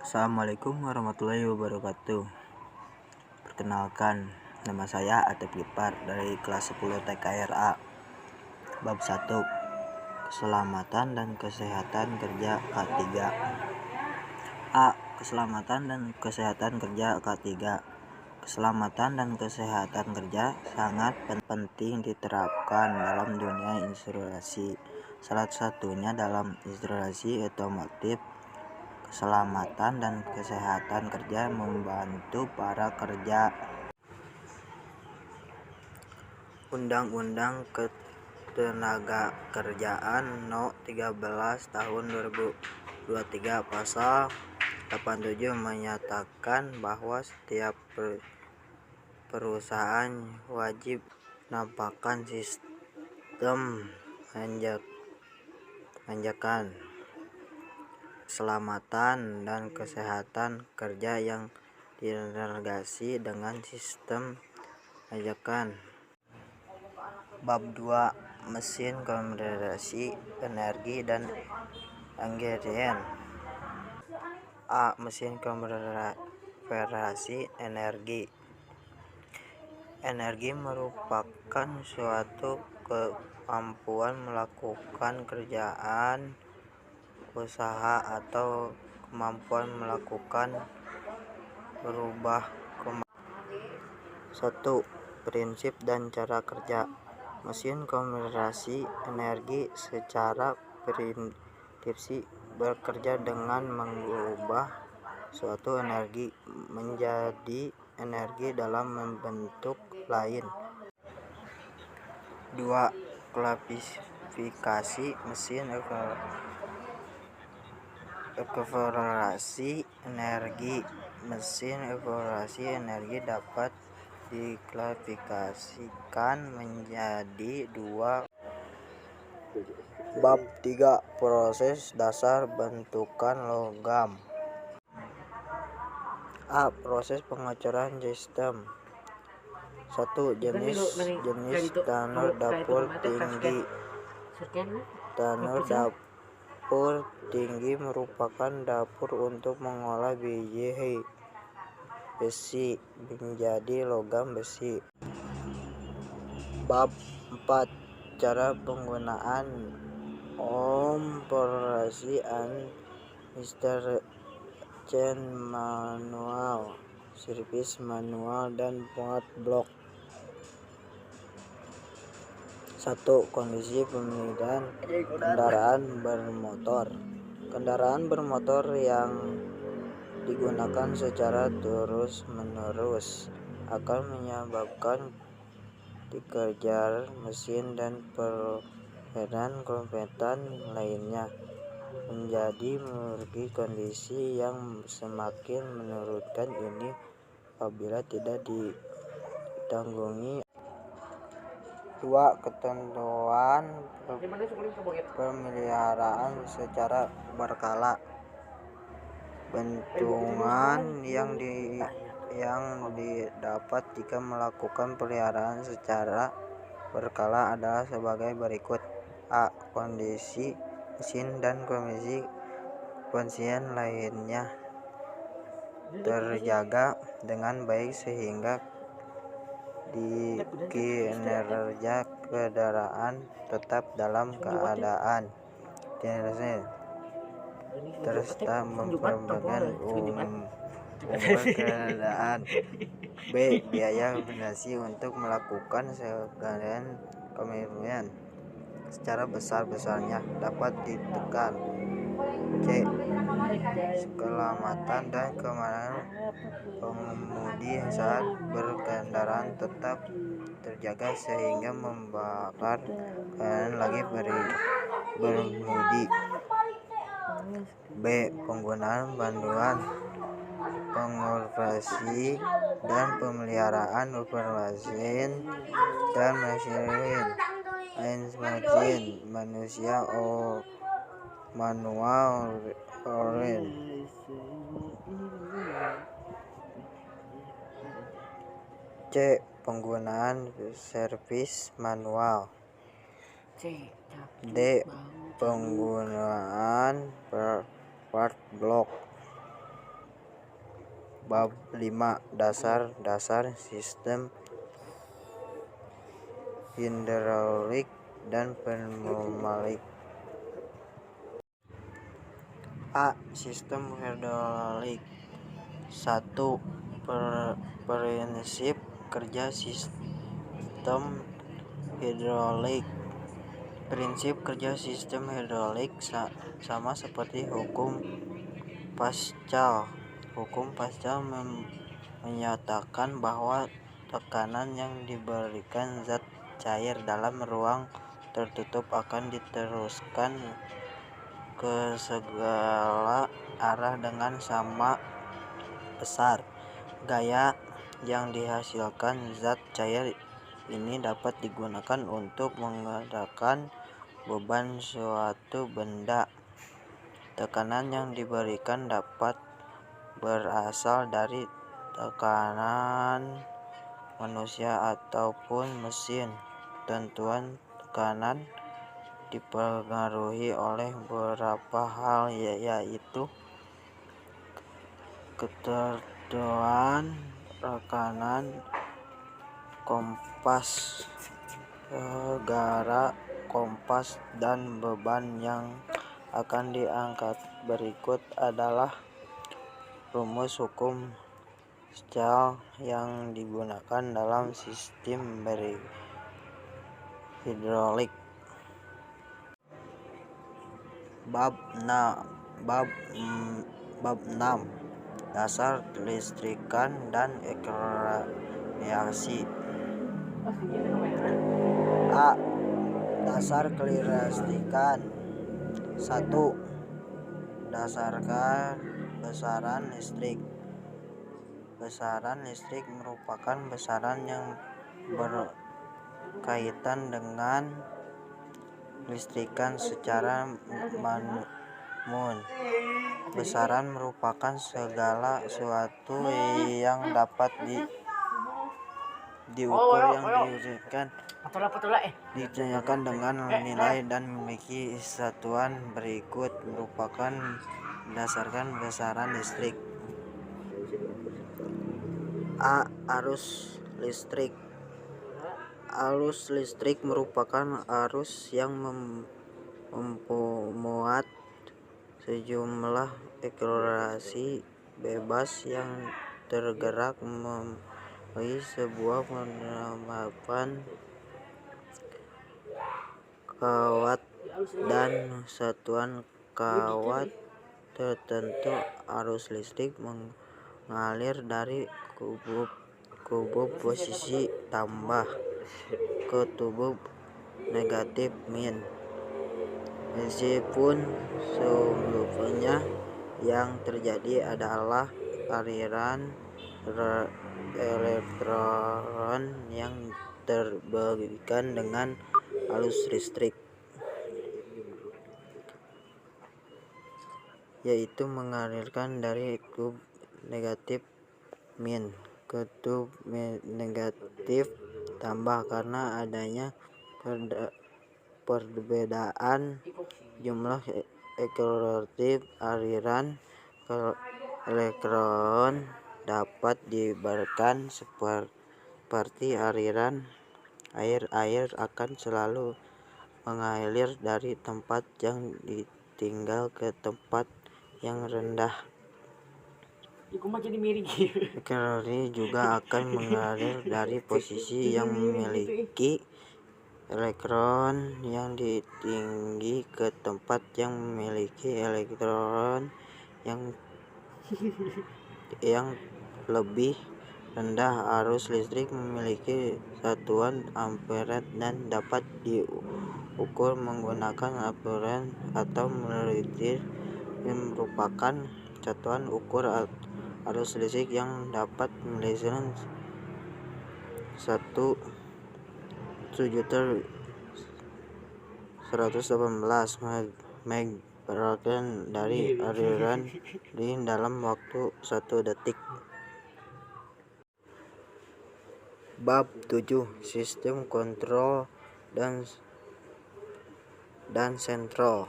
Assalamualaikum warahmatullahi wabarakatuh. Perkenalkan, nama saya Atep Gipar dari kelas 10 TKRA. Bab 1, Keselamatan dan Kesehatan Kerja K3. A. Keselamatan dan Kesehatan Kerja K3. Keselamatan dan kesehatan kerja sangat penting diterapkan dalam dunia industrialisasi. Salah satunya dalam industrialisasi otomotif. Keselamatan dan kesehatan kerja membantu para kerja. Undang-Undang Ketenagakerjaan No. 13 Tahun 2023 Pasal 87 menyatakan bahwa setiap perusahaan wajib menampakkan sistem anjakan keselamatan dan kesehatan kerja yang diintegrasi dengan sistem ajakan. Bab 2, Mesin Konversi Energi dan Ingredient. A. Mesin konversi energi. Energi merupakan suatu kemampuan melakukan kerjaan, usaha, atau kemampuan melakukan berubah 1. Prinsip dan cara kerja. Mesin konversi energi secara prinsip bekerja dengan mengubah suatu energi menjadi energi dalam bentuk lain. 2. Klasifikasi mesin konversi energi. Mesin konversi energi dapat diklasifikasikan menjadi 2. Bab 3, Proses dasar bentukan logam. A. Proses pengecoran sistem. 1. Jenis tanur dapur tinggi. Tanur dapur tinggi merupakan dapur untuk mengolah biji besi menjadi logam besi. Bab 4, Cara penggunaan operasi instruction manual, servis manual, dan part block. 1. Kondisi pemilihan kendaraan bermotor. Kendaraan bermotor yang digunakan secara terus-menerus akan menyebabkan dikejar mesin dan komponen lainnya menjadi memiliki kondisi yang semakin menurunkan. Ini apabila tidak ditanggulangi. 2. Ketentuan pemeliharaan secara berkala. Bentungan yang didapat jika melakukan pemeliharaan secara berkala adalah sebagai berikut. A. Kondisi mesin dan kondisi konstituen lainnya terjaga dengan baik sehingga kinerja kendaraan tetap dalam keadaan serta memperbaiki umur kendaraan. B. Biaya administrasi untuk melakukan segala komitmen secara besar-besarnya dapat ditekan. C. Keselamatan dan keamanan pengemudi saat berkendaraan tetap terjaga sehingga membakar kendaraan lagi bermudi. B. Penggunaan bantuan pengoperasi dan pemeliharaan mesin dan mesin manusia manual oren. C. Penggunaan servis manual. D. Penggunaan part block. Bab 5. Dasar sistem hidrolik dan pneumatik. A. Sistem hidrolik. 1. Prinsip kerja sistem hidrolik. Prinsip kerja sistem hidrolik sama seperti hukum Pascal. Hukum Pascal menyatakan bahwa tekanan yang diberikan zat cair dalam ruang tertutup akan diteruskan ke segala arah dengan sama besar. Gaya yang dihasilkan zat cair ini dapat digunakan untuk menggerakkan beban suatu benda. Tekanan yang diberikan dapat berasal dari tekanan manusia ataupun mesin. Tentuan tekanan dipengaruhi oleh beberapa hal, yaitu ketentuan tekanan, kompas negara, kompas, dan beban yang akan diangkat. Berikut adalah rumus hukum Pascal yang digunakan dalam sistem hidrolik. Bab 6. Dasar kelistrikan dan reaksi. A. Dasar kelistrikan. 1. Dasarkan besaran listrik. Besaran listrik merupakan besaran yang berkaitan dengan listrikan secara umum. Besaran merupakan segala sesuatu yang dapat diukur yang ditanyakan dengan nilai dan memiliki satuan berikut merupakan berdasarkan besaran listrik. A. Arus listrik. Arus listrik merupakan arus yang memuat sejumlah akselerasi bebas yang tergerak melalui sebuah penerapan kawat dan satuan kawat tertentu. Arus listrik mengalir dari kubu posisi tambah ke tubuh negatif min. Meskipun sebelumnya yang terjadi adalah aliran elektron yang terberikan dengan arus listrik, yaitu mengalirkan dari kubu negatif min ke tubuh negatif tambah karena adanya perbedaan jumlah akselerasi aliran elektron dapat digambarkan seperti aliran air. Air akan selalu mengalir dari tempat yang ditinggal ke tempat yang rendah. Akselerasi juga akan mengalir dari posisi yang memiliki elektron yang tinggi ke tempat yang memiliki elektron yang lebih rendah. Arus listrik memiliki satuan ampere dan dapat diukur menggunakan ampere atau mililiter, yang merupakan satuan ukur arus listrik yang dapat menghasilkan 1.118 meg dari aliran listrik dalam waktu 1 detik. Bab 7. Sistem kontrol dan sentral.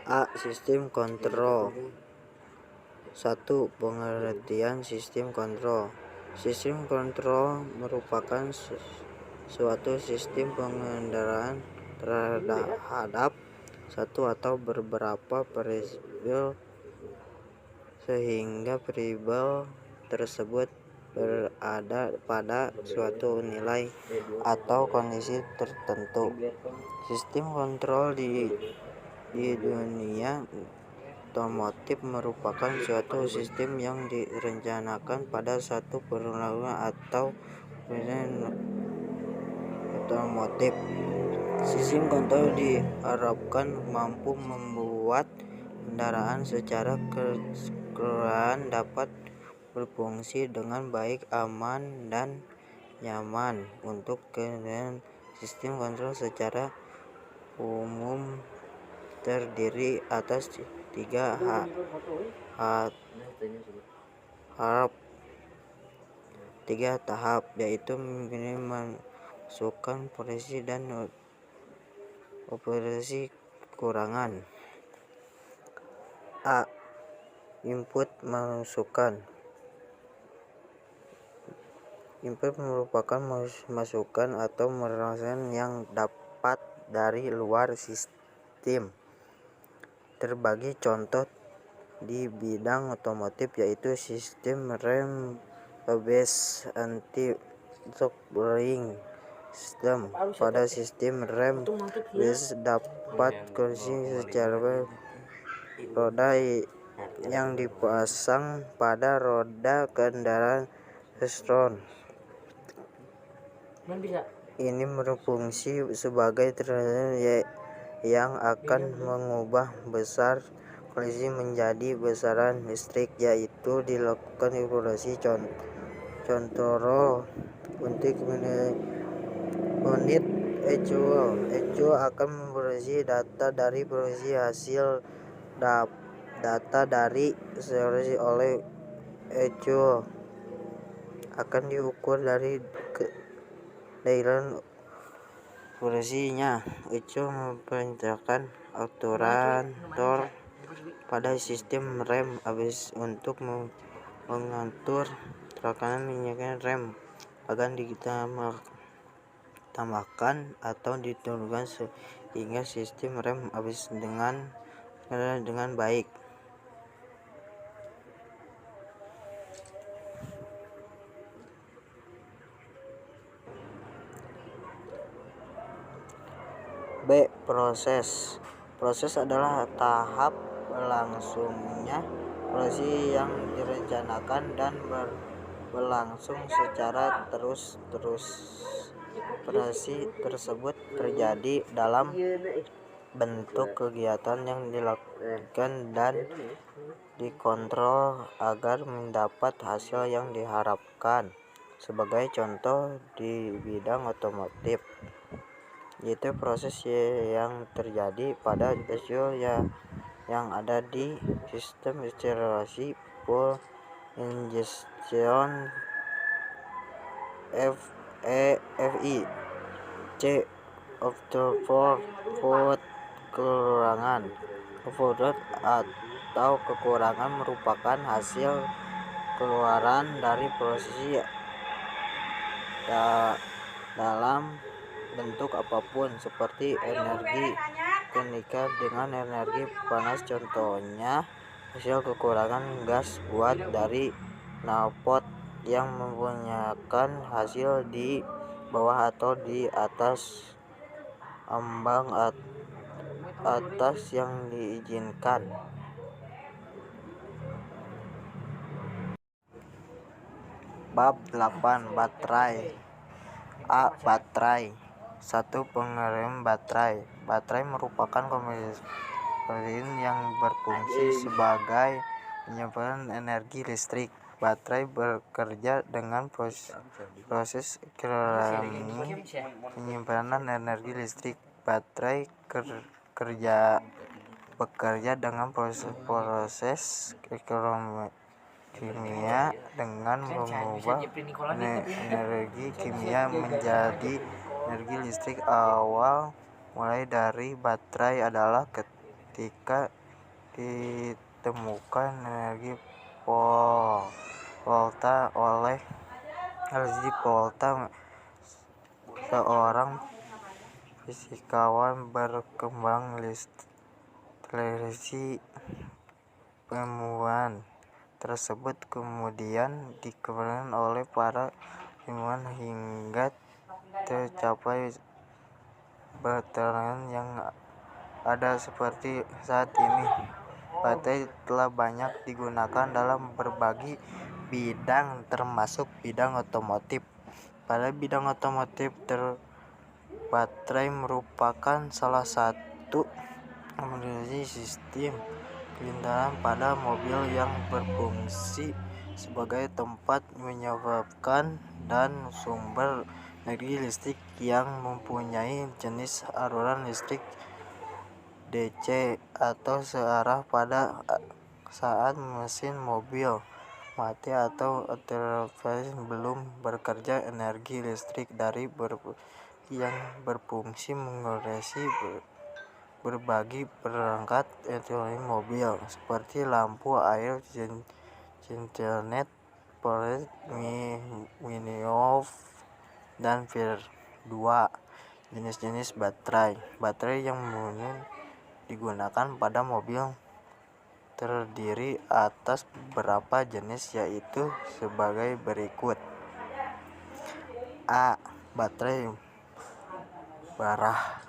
A. Sistem kontrol. 1. Pengertian sistem kontrol. Sistem kontrol merupakan suatu sistem pengendaraan terhadap satu atau beberapa variabel sehingga variabel tersebut berada pada suatu nilai atau kondisi tertentu. Sistem kontrol di dunia otomotif merupakan suatu sistem yang direncanakan pada satu perusahaan atau perusahaan otomotif. Sistem kontrol diharapkan mampu membuat kendaraan secara keseluruhan dapat berfungsi dengan baik, aman, dan nyaman. Untuk kendaraan, sistem kontrol secara umum terdiri atas 3 tahap, yaitu masukkan, operasi, dan operasi kekurangan. A. Input masukan. Input merupakan masukan atau masukan yang dapat dari luar sistem. Terbagi contoh di bidang otomotif yaitu sistem rem, ABS, anti-shock braking system. Pada sistem rem, ABS dapat koreksi secara roda yang dipasang pada roda kendaraan restoran. Ini berfungsi sebagai trigger yang akan mengubah besar koleksi menjadi besaran listrik, yaitu dilakukan evaluasi contoh untuk unit ECU. ECU akan memperoleh data dari prosesi hasil data dari evaluasi oleh ECU akan diukur dari daerah operasinya. ECU memerintahkan aturan pada sistem rem ABS untuk mengatur tekanan minyak rem akan ditambahkan atau diturunkan sehingga sistem rem ABS dengan baik. B. Proses. Proses adalah tahap berlangsungnya proses yang direncanakan dan berlangsung secara terus-menerus. Proses tersebut terjadi dalam bentuk kegiatan yang dilakukan dan dikontrol agar mendapat hasil yang diharapkan. Sebagai contoh di bidang otomotif, yaitu proses yang terjadi pada ECU yang ada di sistem akselerasi fuel injection FI. C. Output kekurangan. Output atau kekurangan merupakan hasil keluaran dari proses dalam bentuk apapun, seperti energi kinetika dengan energi panas. Contohnya, hasil kekurangan gas buat dari knalpot yang mempunyai hasil di bawah atau di atas ambang atas yang diizinkan. Bab 8. Baterai. A. Baterai. 1. Pengeram baterai. Baterai merupakan komponen yang berfungsi sebagai penyimpanan energi listrik. Baterai bekerja dengan proses akselerasi penyimpanan energi listrik. Baterai bekerja dengan proses kimia dengan mengubah energi kimia menjadi energi listrik. Awal mulai dari baterai adalah ketika ditemukan energi Volta oleh LG Volta, seorang fisikawan berkembang listrik. Penemuan tersebut kemudian dikembangkan oleh para ilmuwan hingga tercapai baterai yang ada seperti saat ini. Baterai telah banyak digunakan dalam berbagai bidang, termasuk bidang otomotif. Pada bidang otomotif, baterai merupakan salah satu komponenten sistem kelindahan pada mobil yang berfungsi sebagai tempat menyebabkan dan sumber energi listrik yang mempunyai jenis aliran listrik DC atau searah. Pada saat mesin mobil mati atau alternatif belum bekerja, energi listrik dari yang berfungsi mengoperasi berbagai perangkat elektronik mobil seperti lampu, air, internet, power, mini-off, dan fire. 2. Jenis-jenis baterai. Baterai yang digunakan pada mobil terdiri atas beberapa jenis, yaitu sebagai berikut. A. Baterai barah.